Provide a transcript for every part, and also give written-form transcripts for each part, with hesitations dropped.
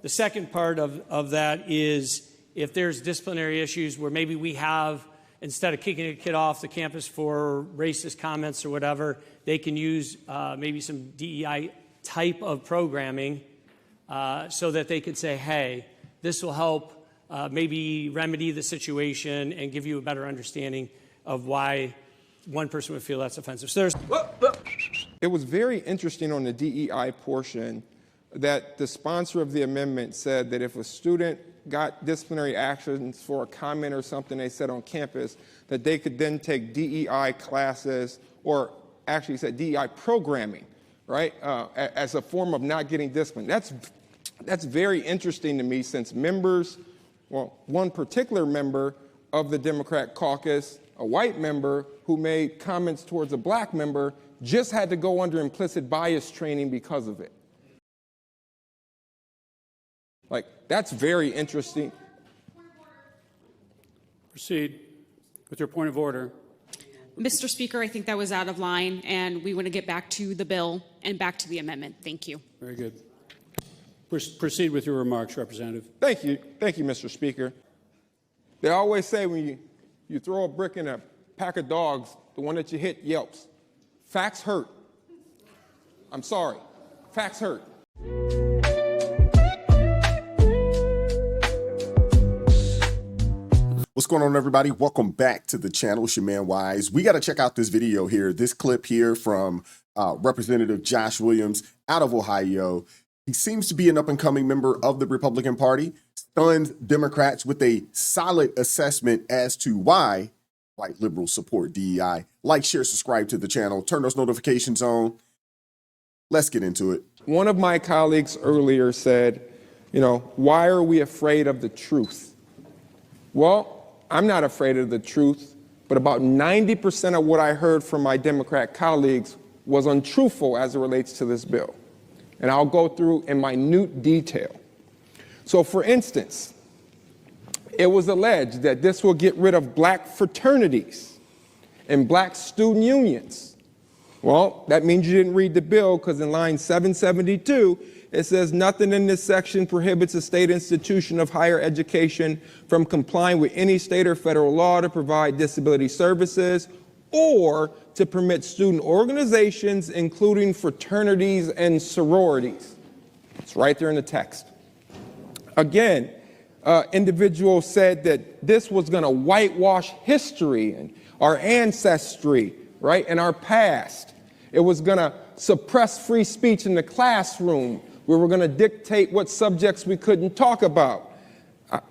The second part of that is if there's disciplinary issues where maybe we have, instead of kicking a kid off the campus for racist comments or whatever, they can use maybe some DEI type of programming so that they could say, hey, this will help maybe remedy the situation and give you a better understanding of why one person would feel that's offensive. So there's... It was very interesting on the DEI portion that the sponsor of the amendment said that if a student got disciplinary actions for a comment or something they said on campus, that they could then take DEI classes, or actually said DEI programming, right, as a form of not getting disciplined. That's very interesting to me, since members, well, one particular member of the Democrat caucus, a white member who made comments towards a black member, just had to go under implicit bias training because of it. Like, that's very interesting. Proceed with your point of order. Mr. Speaker, I think that was out of line, and we want to get back to the bill and back to the amendment. Thank you. Very good. Proceed with your remarks, Representative. Thank you, Mr. Speaker. They always say when you throw a brick in a pack of dogs, the one that you hit yelps. Facts hurt. I'm sorry. Facts hurt. What's going on, everybody? Welcome back to the channel. It's your man Wise. We got to check out this video here, this clip here from Representative Josh Williams out of Ohio. He seems to be an up-and-coming member of the Republican Party, stunned Democrats with a solid assessment as to why white liberals support DEI. Like, share, subscribe to the channel, turn those notifications on. Let's get into it. One of my colleagues earlier said, why are we afraid of the truth? Well, I'm not afraid of the truth, but about 90% of what I heard from my Democrat colleagues was untruthful as it relates to this bill. And I'll go through in minute detail. So, for instance, it was alleged that this will get rid of black fraternities and black student unions. Well, that means you didn't read the bill, because in line 772, it says nothing in this section prohibits a state institution of higher education from complying with any state or federal law to provide disability services or to permit student organizations, including fraternities and sororities. It's right there in the text. Again, individual said that this was going to whitewash history and our ancestry, right, and our past. It was going to suppress free speech in the classroom. We were going to dictate what subjects we couldn't talk about.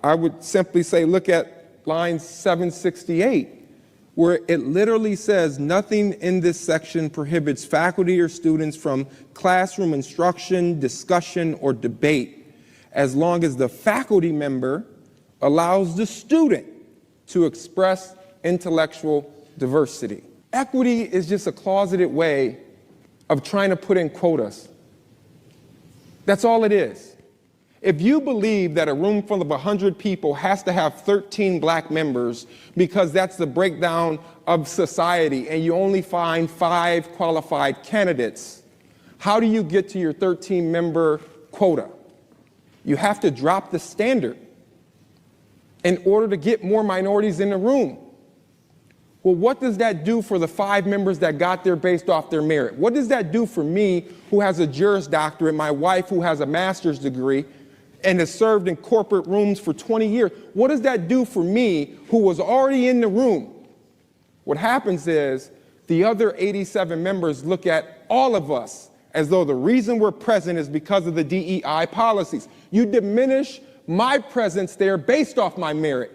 I would simply say, look at line 768, where it literally says nothing in this section prohibits faculty or students from classroom instruction, discussion, or debate, as long as the faculty member allows the student to express intellectual diversity. Equity is just a closeted way of trying to put in quotas. That's all it is. If you believe that a room full of 100 people has to have 13 black members because that's the breakdown of society, and you only find 5 qualified candidates, how do you get to your 13-member quota? You have to drop the standard in order to get more minorities in the room. Well, what does that do for the 5 members that got there based off their merit? What does that do for me, who has a Juris Doctorate, my wife who has a master's degree and has served in corporate rooms for 20 years? What does that do for me, who was already in the room? What happens is the other 87 members look at all of us as though the reason we're present is because of the DEI policies. You diminish my presence there based off my merit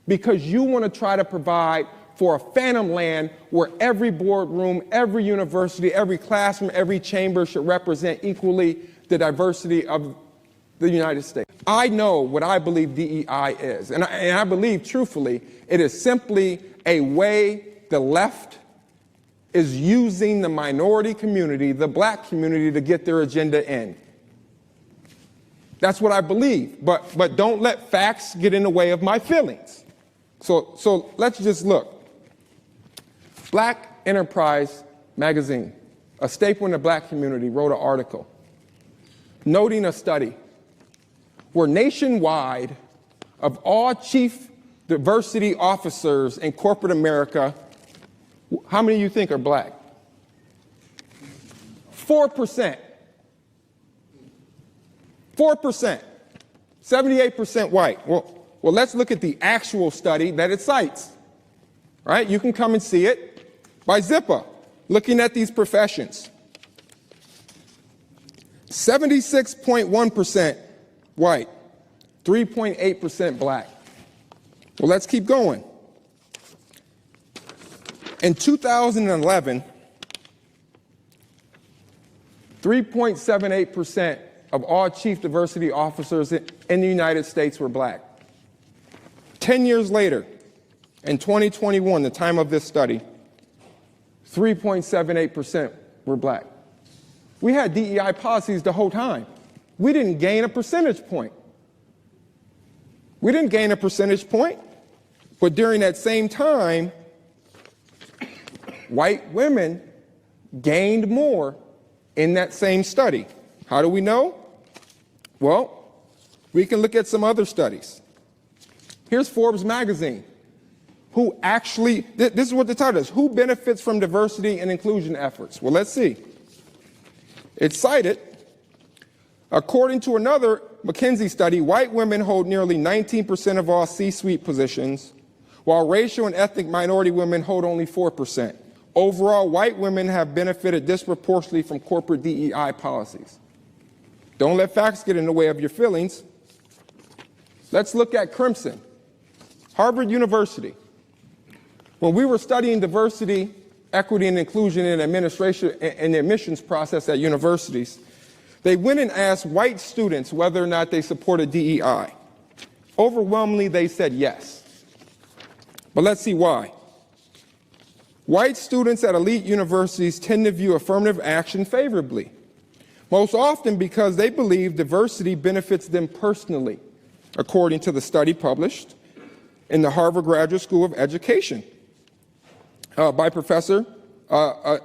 because you want to try to provide for a phantom land where every boardroom, every university, every classroom, every chamber should represent equally the diversity of the United States. I know what I believe DEI is, and I believe truthfully it is simply a way the left is using the minority community, the black community, to get their agenda in. That's what I believe, but don't let facts get in the way of my feelings. So let's just look. Black Enterprise magazine, a staple in the black community, wrote an article noting a study where nationwide, of all chief diversity officers in corporate America, how many of you think are black? 4%. 4%. 78% white. Well, let's look at the actual study that it cites. Right? You can come and see it by Zippa, looking at these professions. 76.1% white, 3.8% black. Well, let's keep going. In 2011, 3.78% of all chief diversity officers in the United States were black. 10 years later, in 2021, the time of this study, 3.78% were black. We had DEI policies the whole time. We didn't gain a percentage point. We didn't gain a percentage point, but during that same time, white women gained more in that same study. How do we know? Well, we can look at some other studies. Here's Forbes magazine. Who actually, this is what the title is, who benefits from diversity and inclusion efforts? Well, let's see. It's cited, according to another McKinsey study, white women hold nearly 19% of all C-suite positions, while racial and ethnic minority women hold only 4%. Overall, white women have benefited disproportionately from corporate DEI policies. Don't let facts get in the way of your feelings. Let's look at Crimson, Harvard University. When we were studying diversity, equity, and inclusion in administration and the admissions process at universities, they went and asked white students whether or not they supported DEI. Overwhelmingly, they said yes. But let's see why. White students at elite universities tend to view affirmative action favorably, most often because they believe diversity benefits them personally, according to the study published in the Harvard Graduate School of Education by Professor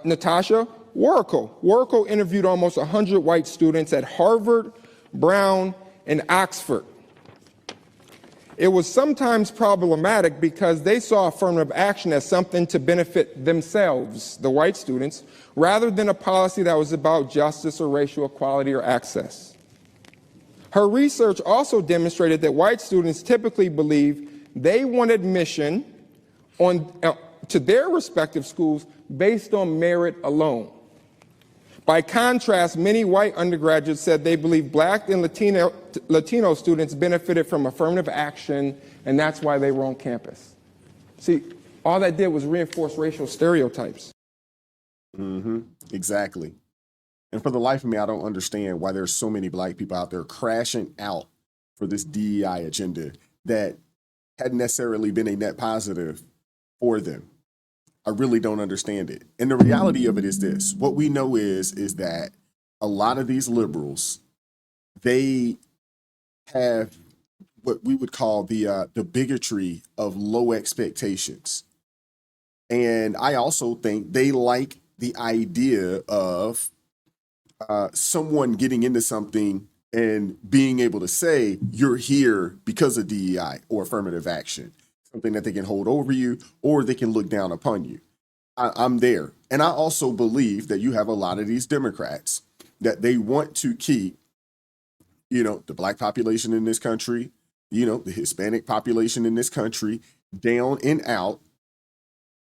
Natasha Warrico. Warrico interviewed almost 100 white students at Harvard, Brown, and Oxford. It was sometimes problematic because they saw affirmative action as something to benefit themselves, the white students, rather than a policy that was about justice or racial equality or access. Her research also demonstrated that white students typically believe they want admission to their respective schools based on merit alone. By contrast, many white undergraduates said they believe black and Latino students benefited from affirmative action, and that's why they were on campus. See, all that did was reinforce racial stereotypes. Exactly. And for the life of me, I don't understand why there's so many black people out there crashing out for this DEI agenda that hadn't necessarily been a net positive for them. I really don't understand it. And the reality of it is this. What we know is that a lot of these liberals, they have what we would call the bigotry of low expectations. And I also think they like the idea of someone getting into something and being able to say, you're here because of DEI or affirmative action. Something that they can hold over you or they can look down upon you. I'm there. And I also believe that you have a lot of these Democrats that they want to keep, the black population in this country, the Hispanic population in this country down and out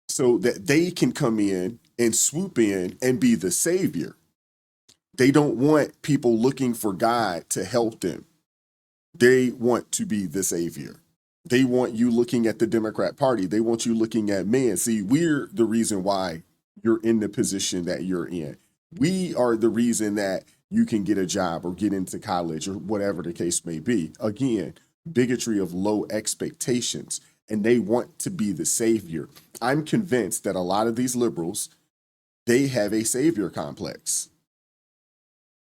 so that they can come in and swoop in and be the savior. They don't want people looking for God to help them. They want to be the savior. They want you looking at the Democrat Party. They want you looking at men. See, we're the reason why you're in the position that you're in. We are the reason that you can get a job or get into college or whatever the case may be. Again, bigotry of low expectations, and they want to be the savior. I'm convinced that a lot of these liberals, they have a savior complex.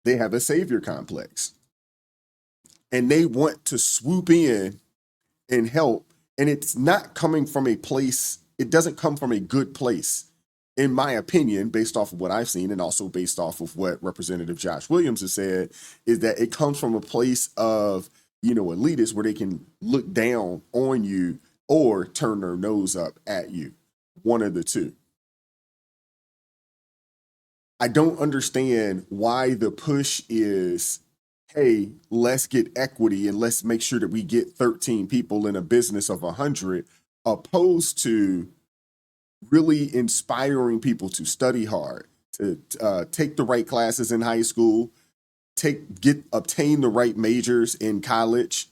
They have a savior complex. And they want to swoop in and help. And it's not coming from a place, it doesn't come from a good place, in my opinion, based off of what I've seen and also based off of what Representative Josh Williams has said, is that it comes from a place of elitists where they can look down on you or turn their nose up at you. One of the two. I don't understand why the push is, hey, let's get equity and let's make sure that we get 13 people in a business of 100, opposed to really inspiring people to study hard, to take the right classes in high school, obtain the right majors in college,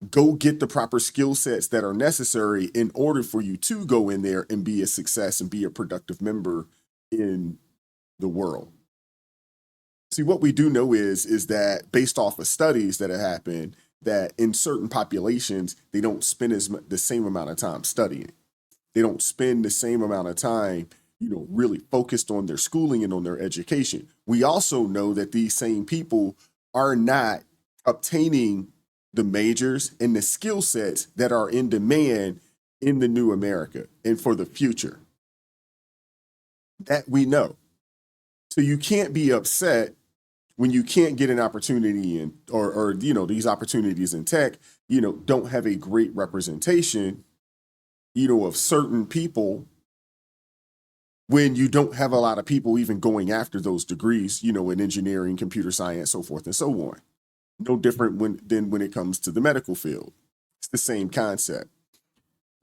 go get the proper skill sets that are necessary in order for you to go in there and be a success and be a productive member in the world. See, what we do know is that based off of studies that have happened, that in certain populations, they don't spend the same amount of time studying. They don't spend the same amount of time, really focused on their schooling and on their education. We also know that these same people are not obtaining the majors and the skill sets that are in demand in the new America and for the future. That we know. So you can't be upset when you can't get an opportunity in, or these opportunities in tech, don't have a great representation, of certain people, when you don't have a lot of people even going after those degrees, in engineering, computer science, so forth and so on. No different than when it comes to the medical field. It's the same concept.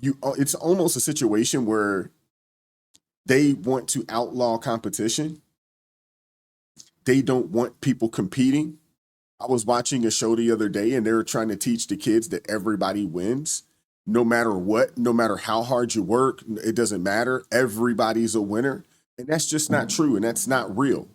It's almost a situation where they want to outlaw competition. They don't want people competing. I was watching a show the other day and they were trying to teach the kids that everybody wins. No matter what, no matter how hard you work, it doesn't matter. Everybody's a winner. And that's just not true. And that's not real.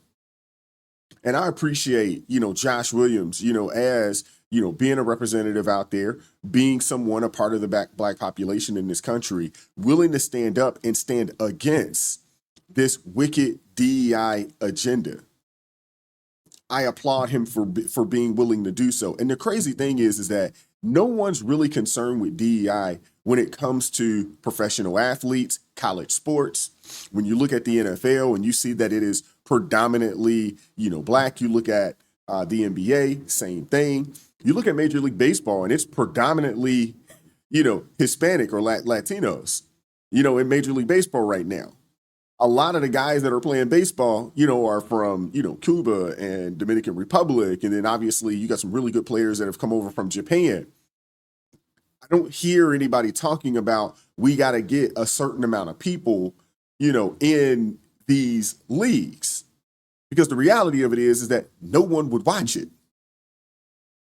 And I appreciate, Josh Williams, as, being a representative out there, being someone, a part of the Black population in this country, willing to stand up and stand against this wicked DEI agenda. I applaud him for being willing to do so. And the crazy thing is that no one's really concerned with DEI when it comes to professional athletes, college sports. When you look at the NFL and you see that it is predominantly, Black, you look at the NBA, same thing. You look at Major League Baseball and it's predominantly, Hispanic or Latinos, in Major League Baseball right now. A lot of the guys that are playing baseball, are from, Cuba and Dominican Republic. And then obviously you got some really good players that have come over from Japan. I don't hear anybody talking about we got to get a certain amount of people, in these leagues. Because the reality of it is that no one would watch it.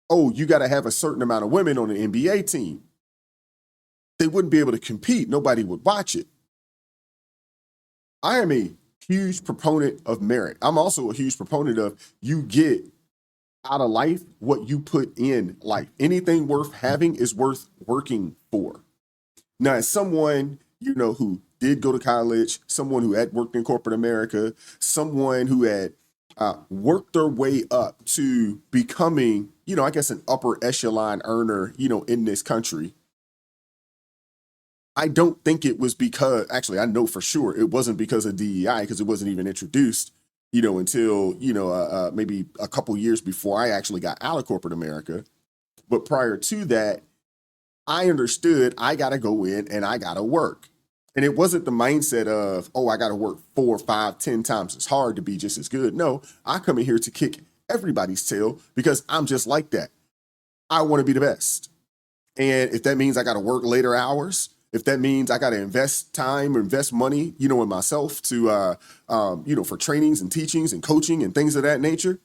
Oh, you got to have a certain amount of women on the NBA team. They wouldn't be able to compete. Nobody would watch it. I am a huge proponent of merit. I'm also a huge proponent of you get out of life what you put in life. Anything worth having is worth working for. Now, as someone, who did go to college, someone who had worked in corporate America, someone who had worked their way up to becoming, I guess an upper echelon earner, in this country. I don't think it was because, actually, I know for sure it wasn't because of DEI, because it wasn't even introduced, until, maybe a couple years before I actually got out of corporate America. But prior to that, I understood I got to go in and I got to work. And it wasn't the mindset of, oh, I got to work 4, 5, 10 times as hard to be just as good. No, I come in here to kick everybody's tail because I'm just like that. I want to be the best. And if that means I got to work later hours, if that means I got to invest time or invest money, in myself to, for trainings and teachings and coaching and things of that nature,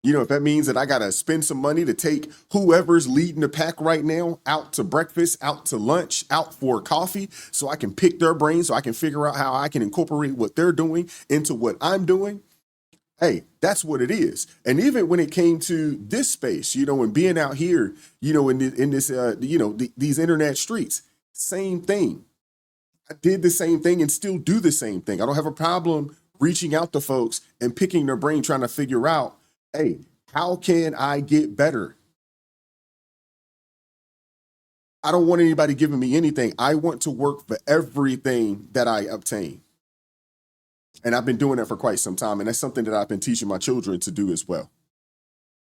if that means that I got to spend some money to take whoever's leading the pack right now out to breakfast, out to lunch, out for coffee, so I can pick their brains, so I can figure out how I can incorporate what they're doing into what I'm doing. Hey, that's what it is. And even when it came to this space, and being out here, in this, these internet streets, same thing. I did the same thing and still do the same thing. I don't have a problem reaching out to folks and picking their brain, trying to figure out, hey, how can I get better? I don't want anybody giving me anything. I want to work for everything that I obtain. And I've been doing that for quite some time. And that's something that I've been teaching my children to do as well.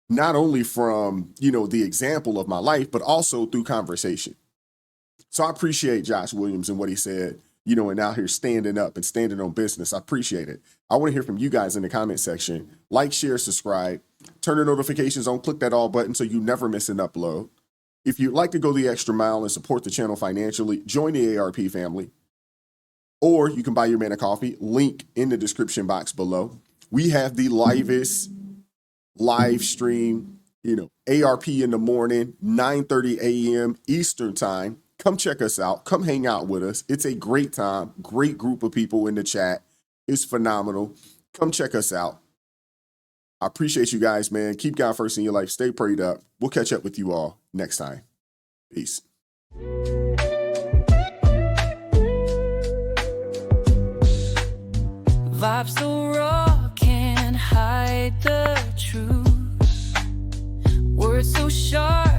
not only from, the example of my life, but also through conversation. So I appreciate Josh Williams and what he said, and out here standing up and standing on business. I appreciate it. I want to hear from you guys in the comment section. Like, share, subscribe, turn the notifications on, click that all button so you never miss an upload. If you'd like to go the extra mile and support the channel financially, join the ARP family. Or you can buy your man a coffee, link in the description box below. We have the livest live stream, ARP in the morning, 9:30 a.m. Eastern time. Come check us out. Come hang out with us. It's a great time. Great group of people in the chat. It's phenomenal. Come check us out. I appreciate you guys, man. Keep God first in your life. Stay prayed up. We'll catch up with you all next time. Peace. Vibes so raw, can't hide the truth. Words so sharp.